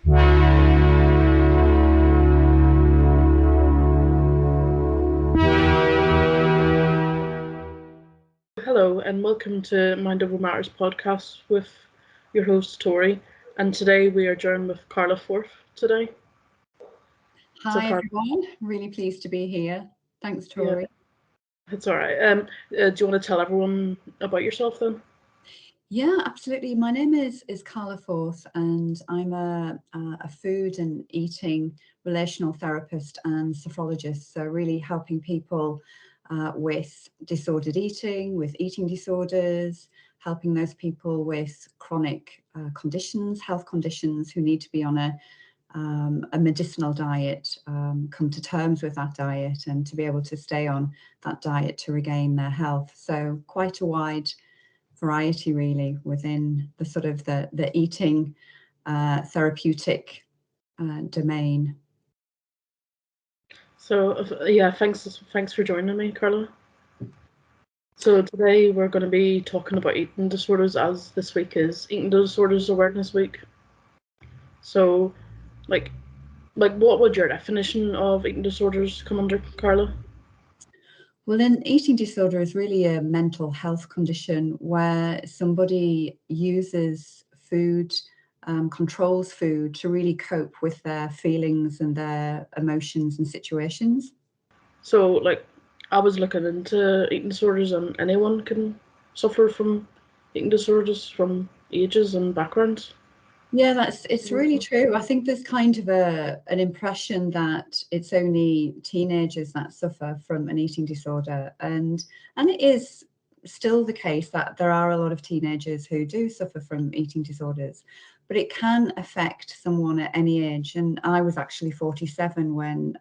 Hello and welcome to MindOverMatters podcast with your host Tori. And today we are joined with Carla Forth today. Hi everyone, really pleased to be here. Thanks, Tori. Yeah, it's all right. Do you want to tell everyone about yourself then? Yeah, absolutely. My name is Carla Forth, and I'm a food and eating relational therapist and sophrologist. So really helping people with disordered eating, with eating disorders, helping those people with chronic conditions, health conditions who need to be on a medicinal diet, come to terms with that diet and to be able to stay on that diet to regain their health. So quite a wide variety really within the sort of the eating therapeutic domain. So yeah, thanks for joining me, Carla. So today we're going to be talking about eating disorders, as this week is Eating Disorders Awareness Week. So like what would your definition of eating disorders come under, Carla? Well, an eating disorder is really a mental health condition where somebody uses food, controls food to really cope with their feelings and their emotions and situations. So I was looking into eating disorders, and anyone can suffer from eating disorders from ages and backgrounds. Yeah, it's really true. I think there's kind of an impression that it's only teenagers that suffer from an eating disorder, and it is still the case that there are a lot of teenagers who do suffer from eating disorders, but it can affect someone at any age. And I was actually 47 when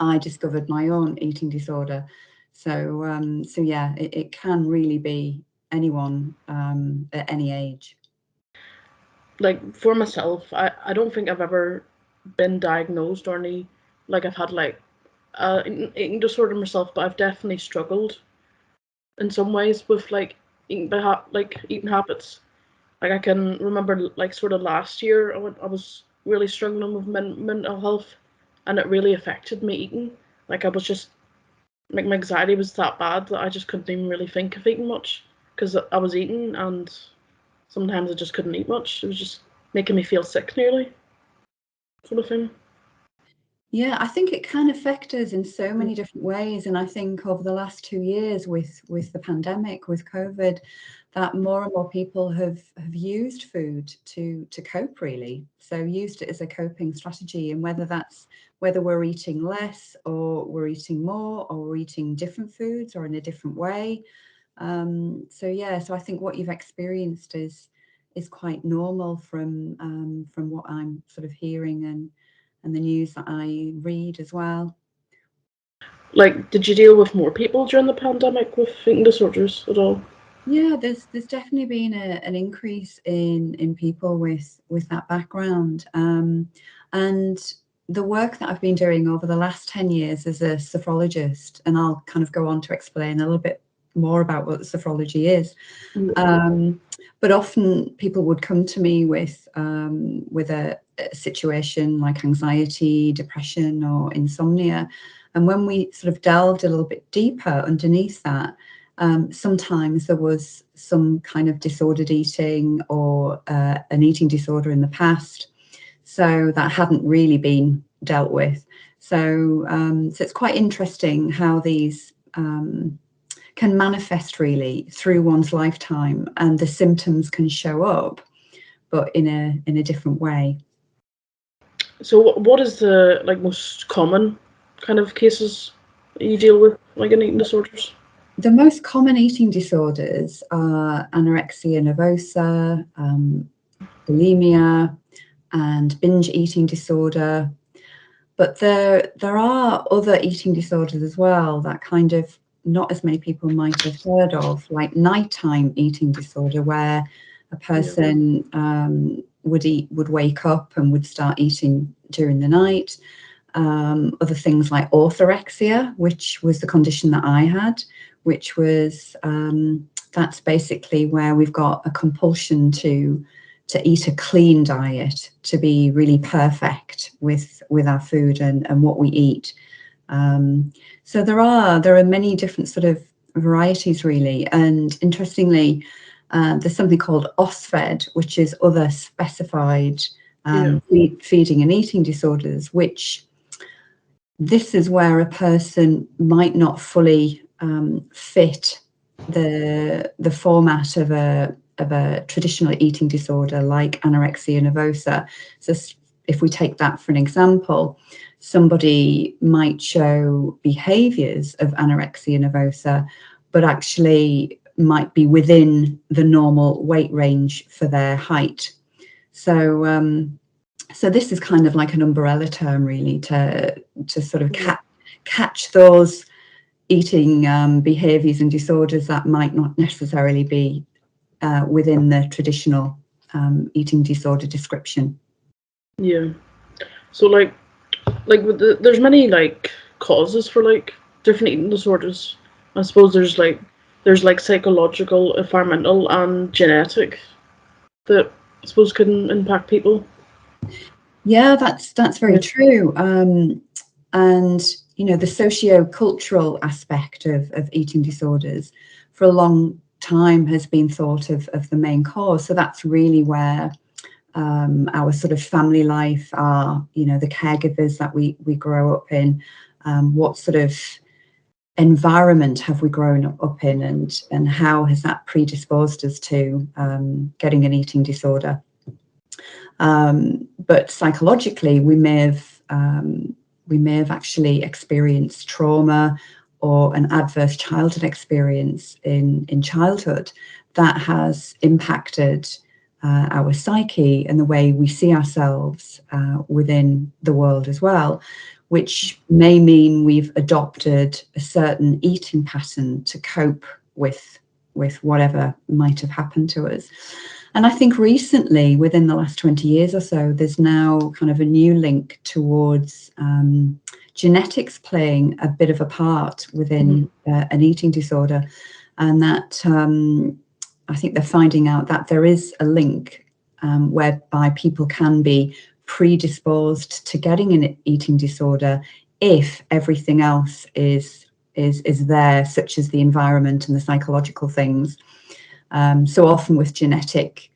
I discovered my own eating disorder. So yeah, it can really be anyone at any age. Like for myself, I don't think I've ever been diagnosed or I've had an eating disorder myself, but I've definitely struggled in some ways with eating habits. Like I can remember sort of last year I was really struggling with mental health, and it really affected me eating. Like I was just my anxiety was that bad that I just couldn't even really think of eating much because I was eating, and sometimes I just couldn't eat much. It was just making me feel sick nearly, sort of thing. Yeah, I think it can affect us in so many different ways. And I think over the last 2 years with the pandemic, with COVID, that more and more people have used food to cope really. So used it as a coping strategy, and whether we're eating less or we're eating more or we're eating different foods or in a different way. So I think what you've experienced is quite normal from what I'm sort of hearing and the news that I read as well. Like, did you deal with more people during the pandemic with eating disorders at all? Yeah, there's definitely been an increase in people with that background, and the work that I've been doing over the last 10 years as a sophrologist, and I'll kind of go on to explain a little bit more about what sophrology is. But often people would come to me with a situation like anxiety, depression, or insomnia. And when we sort of delved a little bit deeper underneath that, sometimes there was some kind of disordered eating or an eating disorder in the past. So that hadn't really been dealt with. So it's quite interesting how these can manifest really through one's lifetime, and the symptoms can show up, but in a different way. So what is the most common kind of cases that you deal with in eating disorders? The most common eating disorders are anorexia nervosa, bulimia, and binge eating disorder. But there are other eating disorders as well that kind of not as many people might have heard of, like nighttime eating disorder, where a person would wake up and would start eating during the night. Other things like orthorexia, which was the condition that I had, which was that's basically where we've got a compulsion to eat a clean diet, to be really perfect with our food and what we eat. So there are many different sort of varieties really, and interestingly, there's something called OSFED, which is other specified feeding and eating disorders, which this is where a person might not fully fit the format of a traditional eating disorder like anorexia nervosa. So if we take that for an example, somebody might show behaviors of anorexia nervosa, but actually might be within the normal weight range for their height. So so this is kind of like an umbrella term really to sort of catch those eating behaviors and disorders that might not necessarily be within the traditional eating disorder description. Yeah. So like there's many like causes for like different eating disorders. I suppose there's like psychological, environmental, and genetic that I suppose can impact people. Yeah, that's very true. And you know, the socio-cultural aspect of eating disorders for a long time has been thought of the main cause. So that's really where our sort of family life, our, you know, the caregivers that we grow up in, what sort of environment have we grown up in, and how has that predisposed us to getting an eating disorder. But psychologically, we may have actually experienced trauma or an adverse childhood experience in childhood that has impacted our psyche and the way we see ourselves within the world as well, which may mean we've adopted a certain eating pattern to cope with whatever might have happened to us. And I think recently, within the last 20 years or so, there's now kind of a new link towards genetics playing a bit of a part within an eating disorder. And that I think they're finding out that there is a link whereby people can be predisposed to getting an eating disorder if everything else is there, such as the environment and the psychological things. So often with genetics,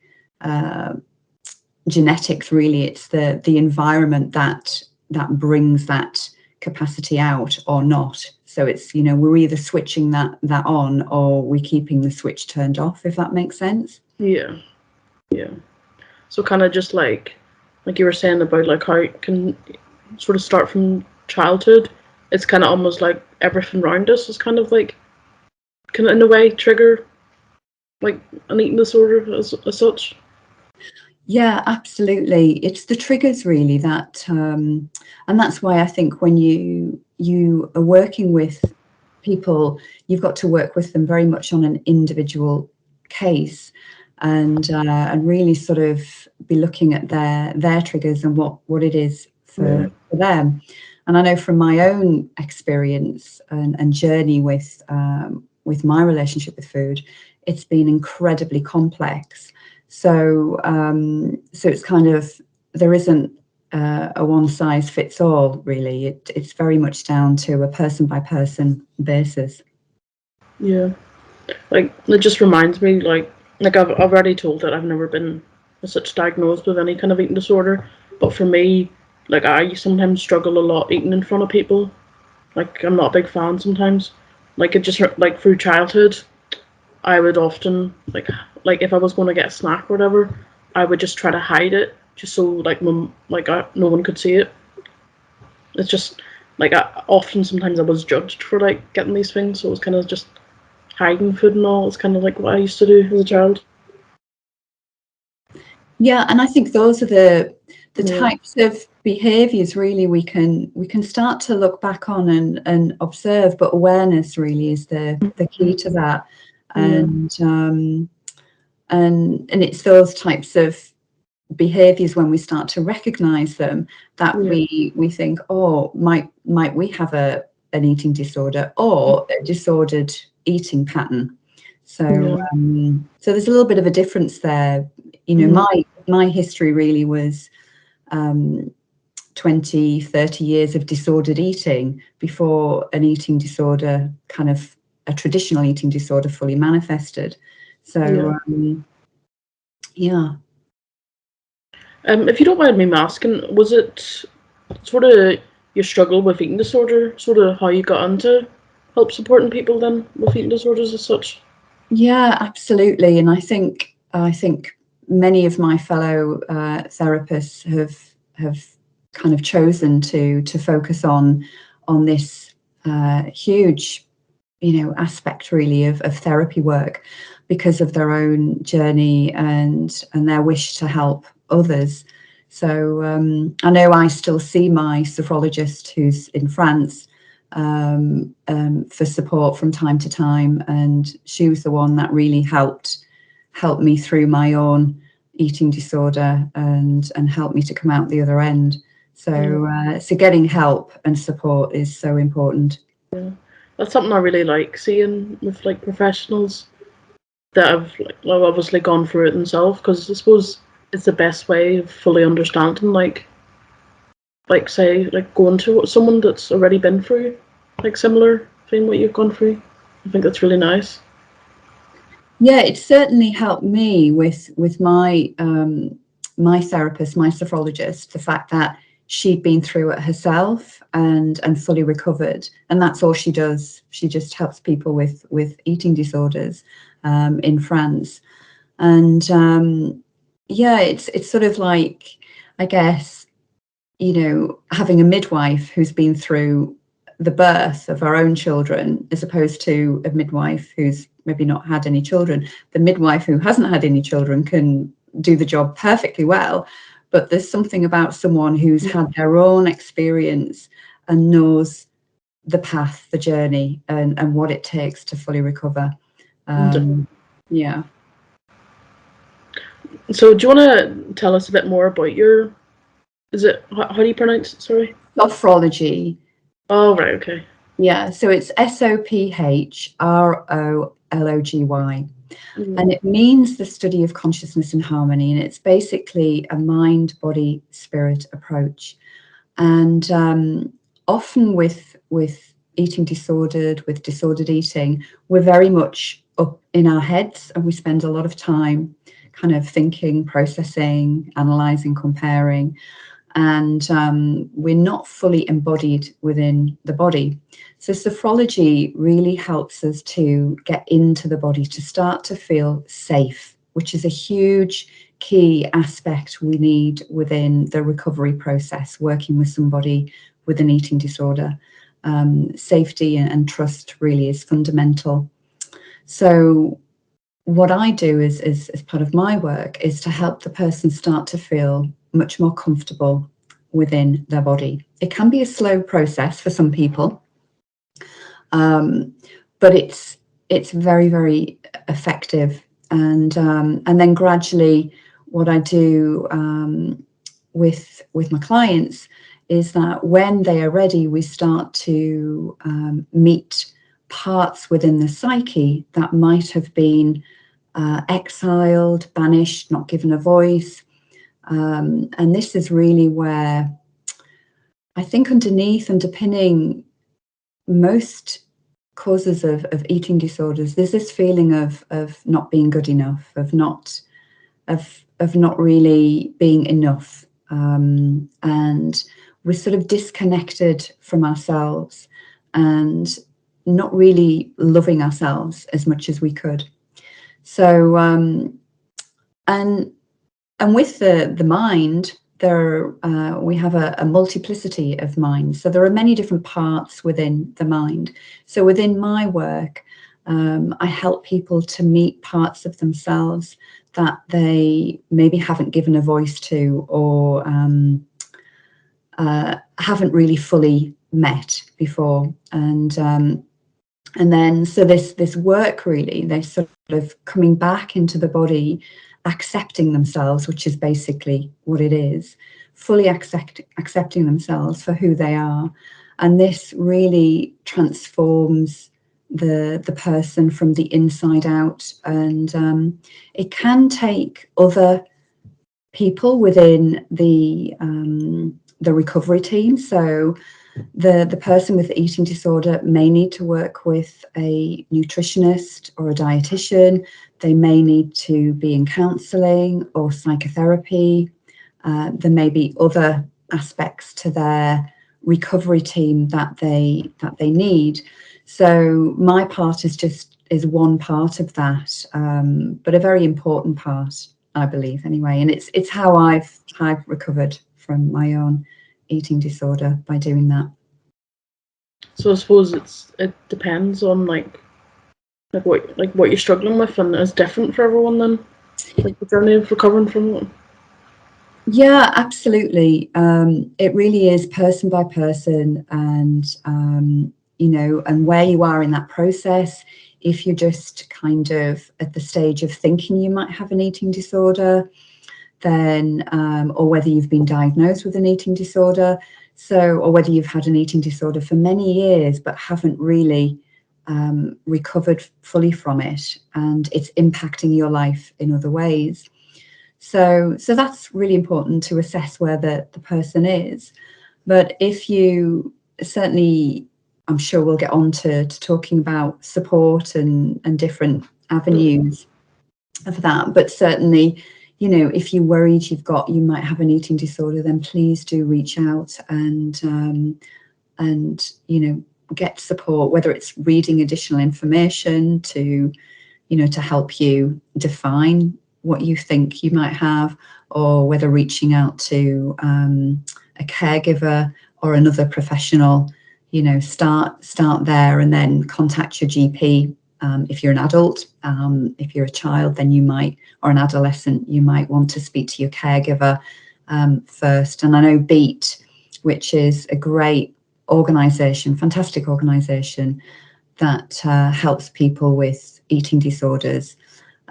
really, it's the environment that brings that capacity out or not. So it's, you know, we're either switching that on or we're keeping the switch turned off, if that makes sense. Yeah. So kind of just like you were saying about like how it can sort of start from childhood. It's kind of almost like everything around us is kind of like can in a way trigger like an eating disorder as such. Yeah, absolutely. It's the triggers really that, and that's why I think when you are working with people, you've got to work with them very much on an individual case, and really sort of be looking at their triggers and what it is for them. And I know from my own experience and journey with my relationship with food, it's been incredibly complex. So it's kind of, there isn't a one size fits all really. It's very much down to a person by person basis. Yeah, like it just reminds me like I've already told that I've never been as such diagnosed with any kind of eating disorder, but for me, like I sometimes struggle a lot eating in front of people. Like I'm not a big fan sometimes. Like it just like through childhood, I would often like if I was going to get a snack or whatever, I would just try to hide it just so like no one could see it. It's just like sometimes I was judged for like getting these things, so it was kind of just hiding food and all. It's kind of like what I used to do as a child. Yeah, and I think those are the types of behaviours really we can start to look back on and observe, but awareness really is the key to that. And it's those types of behaviours when we start to recognise them that we think, oh, might we have an eating disorder or a disordered eating pattern. So so there's a little bit of a difference there. You know, my history really was 20, 30 years of disordered eating before an eating disorder, kind of a traditional eating disorder, fully manifested. So yeah. If you don't mind me asking, was it sort of your struggle with eating disorder, sort of how you got into help supporting people then with eating disorders as such? Yeah, absolutely. And I think many of my fellow therapists have kind of chosen to focus on this huge, aspect really of therapy work because of their own journey and their wish to help others. So I know I still see my sophrologist who's in France for support from time to time, and she was the one that really helped me through my own eating disorder and helped me to come out the other end. So so getting help and support is so important. Yeah, that's something I really like seeing with like professionals that have like obviously gone through it themselves, because I suppose it's the best way of fully understanding like say like going to someone that's already been through like similar thing what you've gone through. I think that's really nice. Yeah, it certainly helped me with my my therapist, my sophrologist, the fact that she'd been through it herself and fully recovered, and that's all she does. She just helps people with eating disorders in France, and yeah, it's sort of like, I guess, having a midwife who's been through the birth of our own children, as opposed to a midwife who's maybe not had any children. The midwife who hasn't had any children can do the job perfectly well, but there's something about someone who's had their own experience and knows the path, the journey, and what it takes to fully recover. Yeah. So do you want to tell us a bit more about your, is it, how do you pronounce it, sorry? Sophrology. Oh, right, okay. Yeah, so it's SOPHROLOGY. And it means the study of consciousness and harmony. And it's basically a mind, body, spirit approach. And often with eating disordered, with disordered eating, we're very much up in our heads, and we spend a lot of time kind of thinking, processing, analyzing, comparing. And we're not fully embodied within the body. So sophrology really helps us to get into the body, to start to feel safe, which is a huge key aspect we need within the recovery process, working with somebody with an eating disorder. Safety and trust really is fundamental. So what I do is as part of my work is to help the person start to feel much more comfortable within their body. It can be a slow process for some people, but it's very, very effective. And then gradually, what I do with my clients is that when they are ready, we start to meet parts within the psyche that might have been exiled, banished, not given a voice. And this is really where I think underpinning most causes of eating disorders, there's this feeling of not being good enough, of not really being enough. And we're sort of disconnected from ourselves and not really loving ourselves as much as we could. So and with the mind, we have a multiplicity of minds. So there are many different parts within the mind. So within my work, I help people to meet parts of themselves that they maybe haven't given a voice to, or haven't really fully met before. And then so this work really, they're sort of coming back into the body, accepting themselves, which is basically what it is, fully accepting themselves for who they are. And this really transforms the person from the inside out. And it can take other people within the recovery team. So the person with the eating disorder may need to work with a nutritionist or a dietitian. They may need to be in counselling or psychotherapy. There may be other aspects to their recovery team that they need. So my part is one part of that, but a very important part, I believe, anyway. And it's how I've recovered from my own eating disorder, by doing that. So I suppose it depends on like what you're struggling with, and it's different for everyone then, like the journey of recovering from it. Yeah, absolutely. It really is person by person, and and where you are in that process. If you're just kind of at the stage of thinking you might have an eating disorder, then or whether you've been diagnosed with an eating disorder, or whether you've had an eating disorder for many years but haven't really recovered fully from it, and it's impacting your life in other ways. So that's really important to assess where the person is. But if you certainly, I'm sure we'll get on to talking about support and different avenues of that. But certainly, if you're worried you might have an eating disorder, then please do reach out and get support, whether it's reading additional information to help you define what you think you might have, or whether reaching out to a caregiver or another professional. Start there and then contact your GP. If you're an adult, if you're a child, then you might, or an adolescent, you might want to speak to your caregiver first. And I know BEAT, which is a great organisation, fantastic organisation that helps people with eating disorders.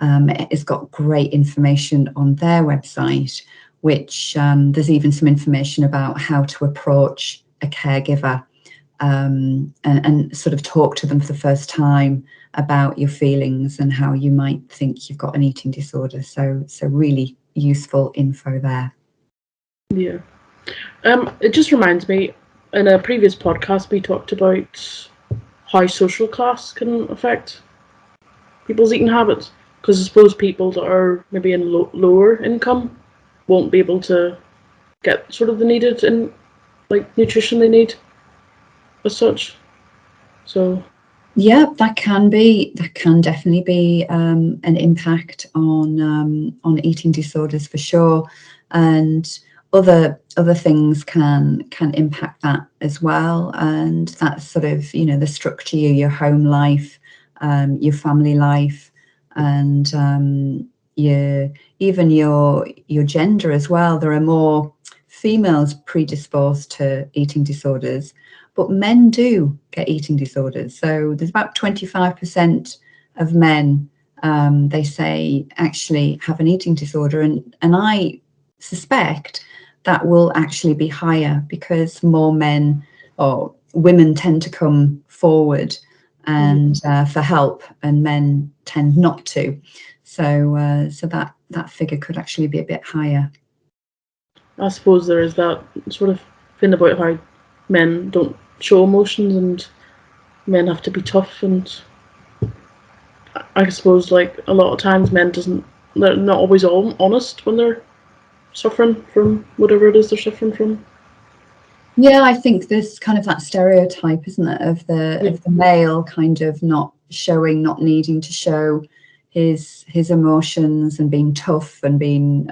It's got great information on their website, which there's even some information about how to approach a caregiver and sort of talk to them for the first time about your feelings and how you might think you've got an eating disorder. So really useful info there. Yeah. It just reminds me, in a previous podcast we talked about how social class can affect people's eating habits, because I suppose people that are maybe in lower income won't be able to get sort of the needed and like nutrition they need as such. So yeah, that can definitely be an impact on eating disorders for sure, and other things can impact that as well. And that's sort of the structure, your home life, your family life, and even your gender as well. There are more females predisposed to eating disorders, but men do get eating disorders. So there's about 25% of men, they say, actually have an eating disorder. And I suspect that will actually be higher because more men or women tend to come forward and for help, and men tend not to. So that figure could actually be a bit higher. I suppose there is that sort of thing about how men don't show emotions and men have to be tough, and I suppose like a lot of times they're not always honest when they're suffering from whatever it is they're suffering from. Yeah, I think there's kind of that stereotype, isn't it, of the male kind of not needing to show his emotions and being tough and being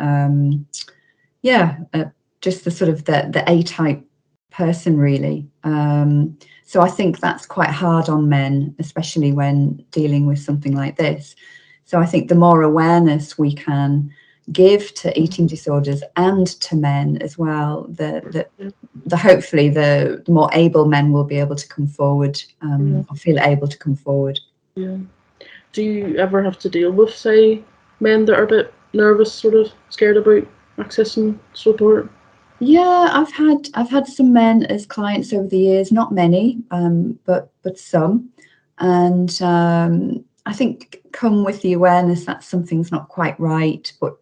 just the sort of the A-type person, really. So I think that's quite hard on men, especially when dealing with something like this. So I think the more awareness we can give to eating disorders and to men as well, the hopefully the more able men will be able to come forward, or feel able to come forward. Yeah. Do you ever have to deal with, say, men that are a bit nervous, sort of scared about accessing support? Yeah, I've had some men as clients over the years, not many, but some, and I think come with the awareness that something's not quite right, but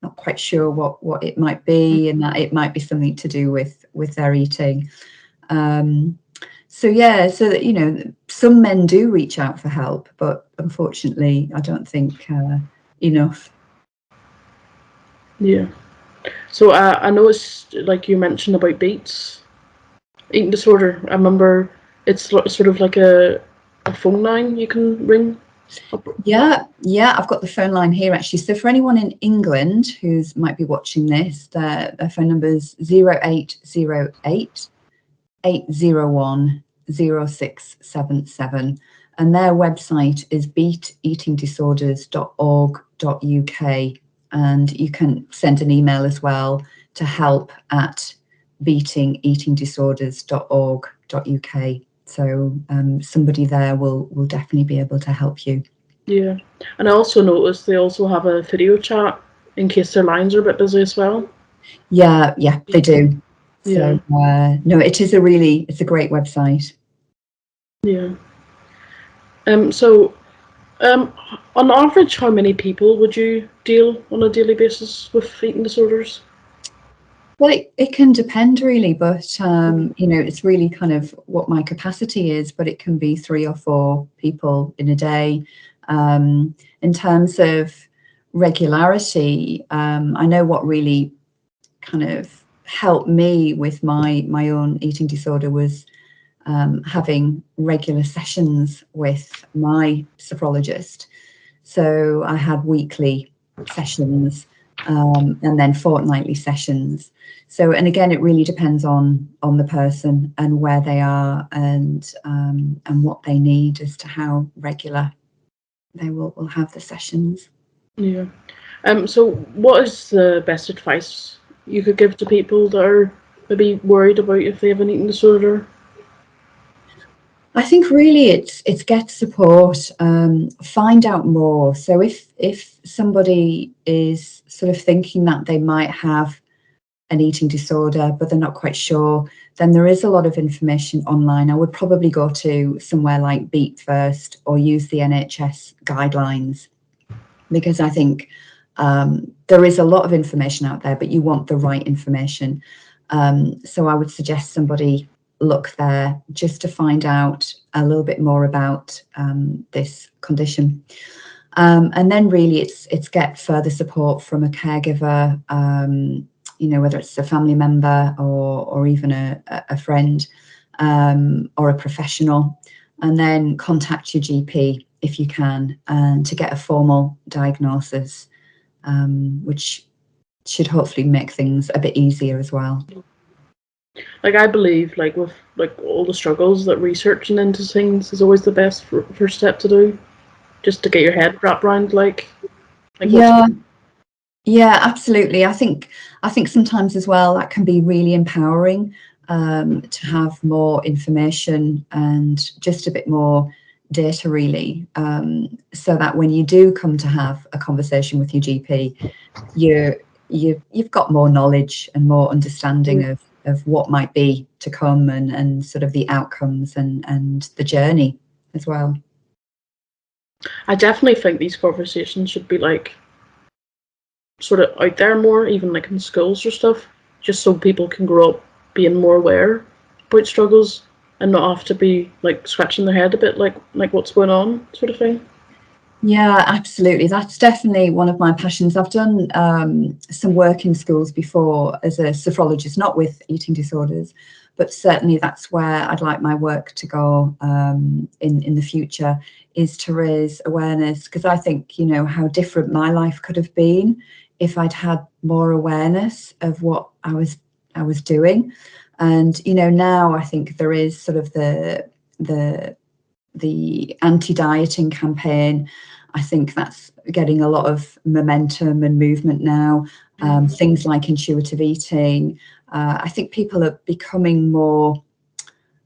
not quite sure what it might be, and that it might be something to do with their eating. So yeah, so that, you know, some men do reach out for help, but unfortunately, I don't think enough. Yeah. So I noticed, like you mentioned about beets, eating disorder. I remember it's sort of like a phone line you can ring. Yeah, I've got the phone line here actually. So for anyone in England who's might be watching this, their phone number is 0808 801 0677, and their website is beateatingdisorders.org.uk, and you can send an email as well to help@beatingeatingdisorders.org.uk. So somebody there will definitely be able to help you. Yeah, and I also noticed they also have a video chat in case their lines are a bit busy as well. Yeah, they do. Yeah. So no, it's a great website. Yeah. So, on average, how many people would you deal on a daily basis with eating disorders? Well, it can depend really, but you know, it's really kind of what my capacity is, but it can be 3 or 4 people in a day. In terms of regularity, I know what really kind of helped me with my own eating disorder was having regular sessions with my sophrologist. So I had weekly sessions, and then fortnightly sessions. So, and again, it really depends on the person and where they are, and what they need as to how regular they will have the sessions. Yeah. So, what is the best advice you could give to people that are maybe worried about if they have an eating disorder? I think really it's get support, find out more. So if somebody is sort of thinking that they might have an eating disorder, but they're not quite sure, then there is a lot of information online. I would probably go to somewhere like Beat First or use the NHS guidelines, because I think there is a lot of information out there, but you want the right information. So I would suggest somebody look there just to find out a little bit more about this condition. And then really it's get further support from a caregiver, you know, whether it's a family member or even a friend, or a professional, and then contact your GP if you can, and to get a formal diagnosis, which should hopefully make things a bit easier as well. Like I believe, like with like all the struggles, that researching into things is always the best first step to do, just to get your head wrapped around like what's Yeah, absolutely. I think sometimes as well that can be really empowering, to have more information and just a bit more data really, so that when you do come to have a conversation with your GP, you've got more knowledge and more understanding of what might be to come, and sort of the outcomes and the journey as well. I definitely think these conversations should be like sort of out there more, even like in schools or stuff, just so people can grow up being more aware about struggles and not have to be like scratching their head a bit like what's going on sort of thing. Yeah, absolutely. That's definitely one of my passions. I've done some work in schools before as a sophrologist, not with eating disorders, but certainly that's where I'd like my work to go, in the future, is to raise awareness, because I think, you know, how different my life could have been if I'd had more awareness of what I was doing. And, you know, now I think there is sort of the anti-dieting campaign. I think that's getting a lot of momentum and movement now. Things like intuitive eating. I think people are becoming more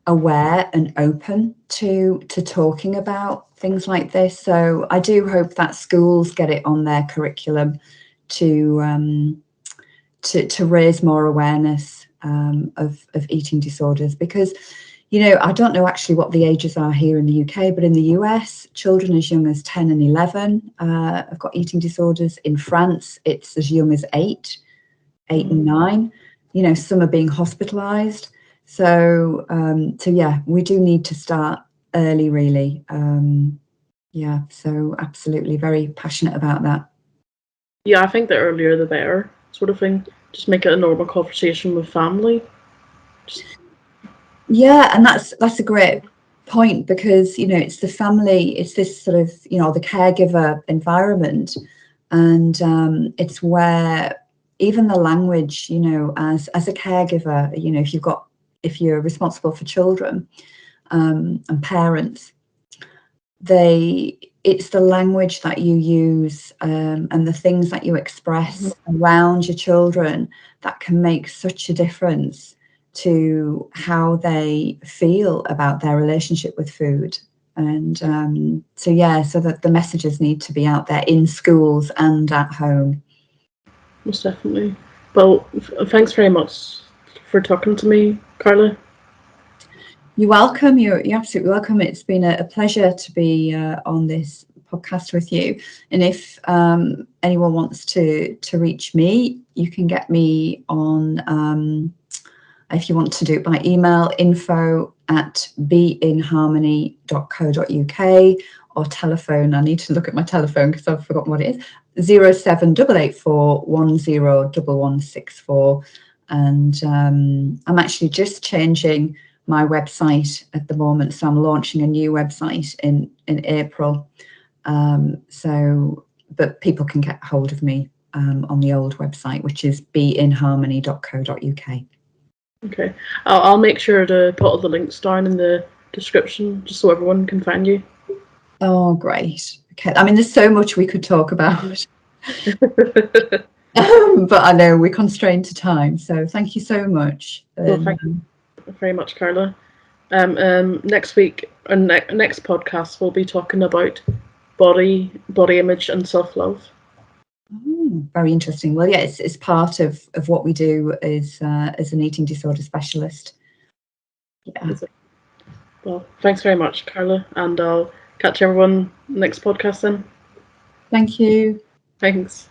aware and open to talking about things like this. So I do hope that schools get it on their curriculum to raise more awareness, of eating disorders, because I don't know actually what the ages are here in the UK, but in the US, children as young as 10 and 11 have got eating disorders. In France, it's as young as 8 and 9. Some are being hospitalized. So yeah, we do need to start early, really. Yeah, so absolutely very passionate about that. Yeah, I think the earlier the better, sort of thing. Just make it a normal conversation with family. Yeah, and that's a great point, because it's the family, it's this sort of the caregiver environment, and it's where even the language, as a caregiver, if you're responsible for children and parents, it's the language that you use and the things that you express around your children that can make such a difference to how they feel about their relationship with food. And so that the messages need to be out there in schools and at home. Most definitely. Well, thanks very much for talking to me, Carla. You're welcome. You're absolutely welcome. It's been a pleasure to be on this podcast with you. And if anyone wants to reach me, you can get me on, if you want to do it by email, info@beinharmony.co.uk, or telephone. I need to look at my telephone because I've forgotten what it is. 07884 101164. And I'm actually just changing my website at the moment, so I'm launching a new website in April. But people can get hold of me on the old website, which is beinharmony.co.uk. Okay, I'll make sure to put all the links down in the description just so everyone can find you. Oh, great. Okay, I mean, there's so much we could talk about. But I know we're constrained to time, so thank you so much. Well, thank you very much, Carla. Next week, or next podcast, we'll be talking about body image and self-love. Very interesting. Well, yeah, it's part of what we do as an eating disorder specialist. Yeah. Well, thanks very much, Carla, and I'll catch everyone next podcast then. Thank you. Thanks.